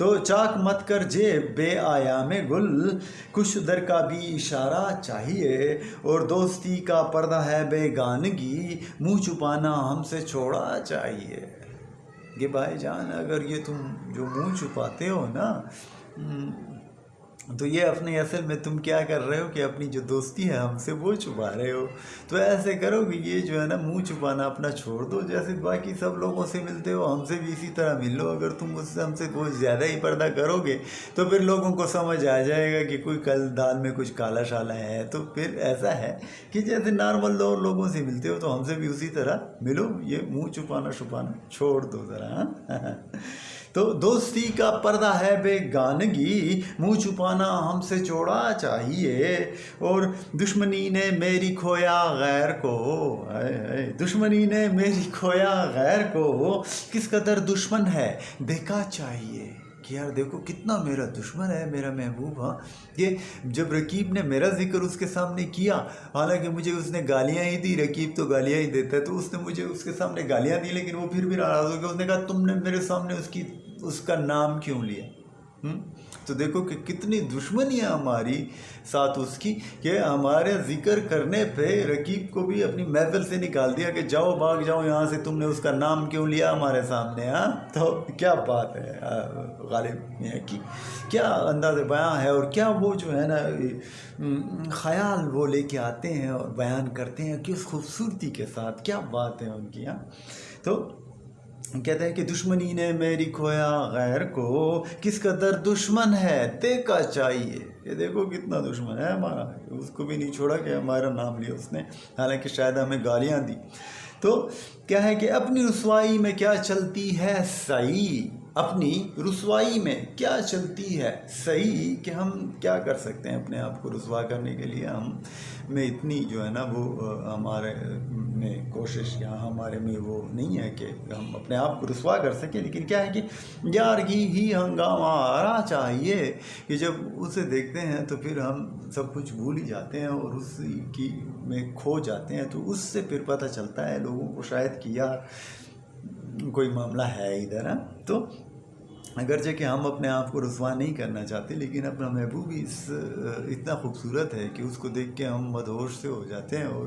تو چاک مت کر جیب بے آیام گل، کچھ در کا بھی اشارہ چاہیے، اور دوستی کا پردہ ہے بیگانگی، منہ چھپانا ہم سے چھوڑا چاہیے۔ کہ بھائی جان اگر یہ تم جو منہ چھپاتے ہو نا، تو یہ اپنے اصل میں تم کیا کر رہے ہو کہ اپنی جو دوستی ہے ہم سے وہ چھپا رہے ہو۔ تو ایسے کرو کہ یہ جو ہے نا منہ چھپانا اپنا چھوڑ دو، جیسے باقی سب لوگوں سے ملتے ہو ہم سے بھی اسی طرح مل لو۔ اگر تم ہم سے بہت زیادہ ہی پردہ کرو گے تو پھر لوگوں کو سمجھ آ جائے گا کہ کوئی دال میں کچھ کالا شالا ہے۔ تو پھر ایسا ہے کہ جیسے نارمل لوگوں سے ملتے ہو تو ہم سے بھی اسی طرح ملو، یہ منہ چھپانا چھوڑ دو ذرا۔ تو دوستی کا پردہ ہے بیگانگی، منہ چھپانا ہم سے چھوڑا چاہیے، اور دشمنی نے میری کھویا غیر کو، دشمنی نے میری کھویا غیر کو، کس قدر دشمن ہے دیکھا چاہیے۔ کہ یار دیکھو کتنا میرا دشمن ہے میرا محبوب۔ ہاں یہ جب رقیب نے میرا ذکر اس کے سامنے کیا، حالانکہ مجھے اس نے گالیاں ہی دی، رقیب تو گالیاں ہی دیتا ہے، تو اس نے مجھے اس کے سامنے گالیاں دی، لیکن وہ پھر بھی ناراض ہو گیا۔ اس نے کہا تم نے میرے سامنے اس کا نام کیوں لیا؟ تو دیکھو کہ کتنی دشمنی ہے ہماری ساتھ اس کی، کہ ہمارے ذکر کرنے پہ رقیب کو بھی اپنی محفل سے نکال دیا کہ جاؤ بھاگ جاؤ یہاں سے، تم نے اس کا نام کیوں لیا ہمارے سامنے۔ ہاں تو کیا بات ہے غالب میاں کی، کیا انداز بیان ہے، اور کیا وہ جو ہے نا خیال وہ لے کے آتے ہیں اور بیان کرتے ہیں کہ اس خوبصورتی کے ساتھ، کیا بات ہے ان کی۔ ہاں تو کہتے ہیں کہ دشمنی نے میری کھویا غیر کو، کس قدر دشمن ہے دیکھا چاہیے۔ یہ دیکھو کتنا دشمن ہے ہمارا، اس کو بھی نہیں چھوڑا کہ ہمارا نام لیا اس نے، حالانکہ شاید ہمیں گالیاں دی۔ تو کیا ہے کہ اپنی رسوائی میں کیا چلتی ہے صحیح، اپنی رسوائی میں کیا چلتی ہے صحیح، کہ ہم کیا کر سکتے ہیں اپنے آپ کو رسوا کرنے کے لیے۔ ہم میں اتنی جو ہے نا وہ ہمارے میں کوشش یا ہمارے میں وہ نہیں ہے کہ ہم اپنے آپ کو رسوا کر سکیں، لیکن کیا ہے کہ یار ہی ہنگامہ آنا چاہیے، کہ جب اسے دیکھتے ہیں تو پھر ہم سب کچھ بھول ہی جاتے ہیں اور اس کی میں کھو جاتے ہیں۔ تو اس سے پھر پتہ چلتا ہے لوگوں کو شاید کہ یار کوئی معاملہ ہے ادھر۔ تو اگرچہ کہ ہم اپنے آپ کو رسوا نہیں کرنا چاہتے، لیکن اپنا محبوب ہی اتنا خوبصورت ہے کہ اس کو دیکھ کے ہم مدہوش سے ہو جاتے ہیں اور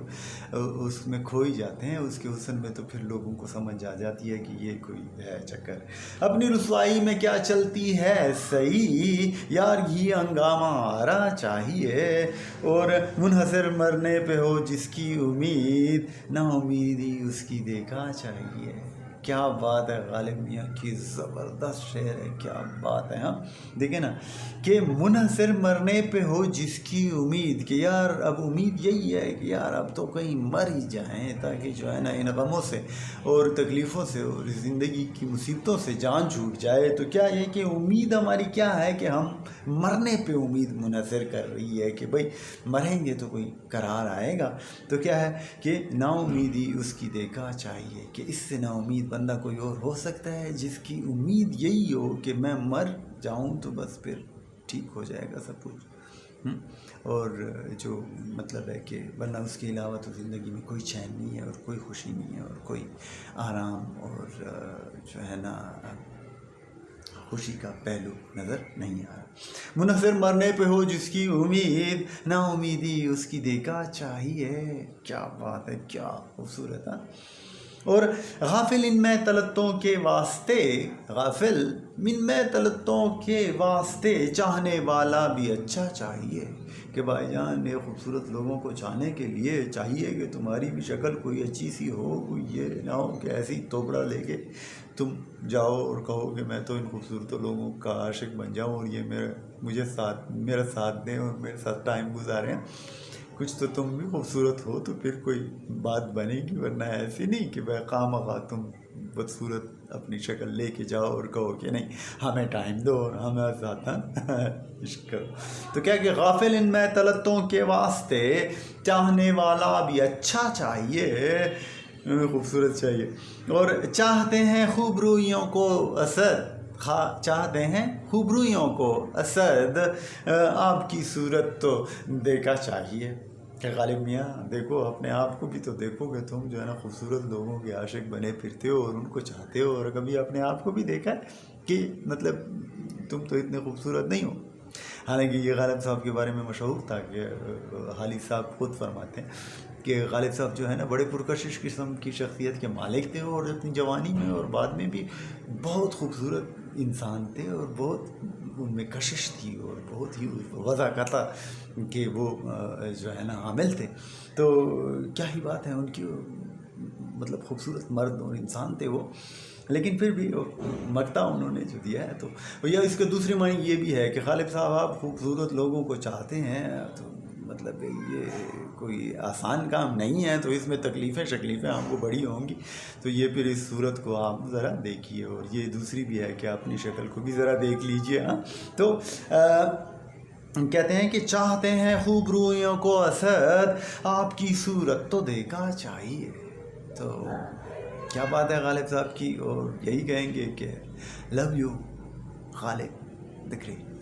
اس میں کھو ہی جاتے ہیں اس کے حسن میں۔ تو پھر لوگوں کو سمجھ آ جاتی ہے کہ یہ کوئی ہے چکر۔ اپنی رسوائی میں کیا چلتی ہے صحیح، یار یہ ہنگامہ آنا چاہیے، اور منحصر مرنے پہ ہو جس کی امید، نا امیدی اس کی دیکھا چاہیے۔ کیا بات ہے غالب میاں کی، زبردست شعر ہے، کیا بات ہے۔ ہاں دیکھیں نا کہ منحصر مرنے پہ ہو جس کی امید، کہ یار اب امید یہی ہے کہ یار اب تو کہیں مر ہی جائیں، تاکہ جو ہے نا ان غموں سے اور تکلیفوں سے اور زندگی کی مصیبتوں سے جان چھوٹ جائے۔ تو کیا یہ کہ امید ہماری کیا ہے کہ ہم مرنے پہ امید منحصر کر رہی ہے کہ بھائی مریں گے تو کوئی قرار آئے گا۔ تو کیا ہے کہ نا امیدی اس کی دیکھا چاہیے، کہ اس سے نا امید بندہ کوئی اور ہو سکتا ہے جس کی امید یہی ہو کہ میں مر جاؤں تو بس پھر ٹھیک ہو جائے گا سب کچھ۔ اور جو مطلب ہے کہ ورنہ اس کے علاوہ تو زندگی میں کوئی چین نہیں ہے اور کوئی خوشی نہیں ہے اور کوئی آرام اور جو ہے نا خوشی کا پہلو نظر نہیں آ رہا۔ منحصر مرنے پہ ہو جس کی امید، نا امیدی اس کی دیکھا چاہیے۔ کیا بات ہے، کیا خوبصورت ہے۔ اور غافل ان میں طلعتوں کے واسطے، غافل من میں طلعتوں کے واسطے، چاہنے والا بھی اچھا چاہیے۔ کہ بھائی جان یہ خوبصورت لوگوں کو چاہنے کے لیے چاہیے کہ تمہاری بھی شکل کوئی اچھی سی ہو، کوئی یہ نہ ہو کہ ایسی توبڑا لے کے تم جاؤ اور کہو کہ میں تو ان خوبصورت لوگوں کا عاشق بن جاؤں اور یہ میرا ساتھ دیں اور میرے ساتھ ٹائم گزاریں۔ کچھ تو تم بھی خوبصورت ہو تو پھر کوئی بات بنے گی، ورنہ ایسی نہیں کہ بھائی خواہ مخواہ تم بدصورت اپنی شکل لے کے جاؤ اور کہو کہ نہیں ہمیں ٹائم دو اور ہمیں ساتھ عشق کرو۔ تو کیا کہ غافل ان میں طلعتوں کے واسطے، چاہنے والا بھی اچھا چاہیے، خوبصورت چاہیے، اور چاہتے ہیں خوبرویوں کو اسد، چاہتے ہیں خوبرویوں کو اسد، آپ کی صورت تو دیکھا چاہیے۔ کہ غالب میاں دیکھو اپنے آپ کو بھی تو دیکھو کہ تم جو ہے نا خوبصورت لوگوں کے عاشق بنے پھرتے ہو اور ان کو چاہتے ہو، اور کبھی اپنے آپ کو بھی دیکھا ہے کہ مطلب تم تو اتنے خوبصورت نہیں ہو. حالانکہ یہ غالب صاحب کے بارے میں مشہور تھا کہ خالد صاحب خود فرماتے ہیں کہ غالب صاحب جو ہے نا بڑے پرکشش قسم کی شخصیت کے مالک تھے، اور اپنی جوانی میں اور بعد میں بھی بہت خوبصورت انسان تھے، اور بہت ان میں کشش تھی، اور بہت ہی وضاقتہ کہ وہ جو ہے نا عامل تھے. تو کیا ہی بات ہے ان کی، مطلب خوبصورت مرد اور انسان تھے وہ. لیکن پھر بھی مقتا انہوں نے جو دیا ہے. تو یا اس کے دوسری معنی یہ بھی ہے کہ غالب صاحب آپ خوبصورت لوگوں کو چاہتے ہیں، تو مطلب یہ کوئی آسان کام نہیں ہے، تو اس میں تکلیفیں آپ کو بڑی ہوں گی. تو یہ پھر اس صورت کو آپ ذرا دیکھیے، اور یہ دوسری بھی ہے کہ اپنی شکل کو بھی ذرا دیکھ لیجئے. ہاں تو کہتے ہیں کہ چاہتے ہیں خوب رویوں کو اسد، آپ کی صورت تو دیکھا چاہیے. تو کیا بات ہے غالب صاحب کی، اور یہی کہیں گے کہ love you Ghalib the Great.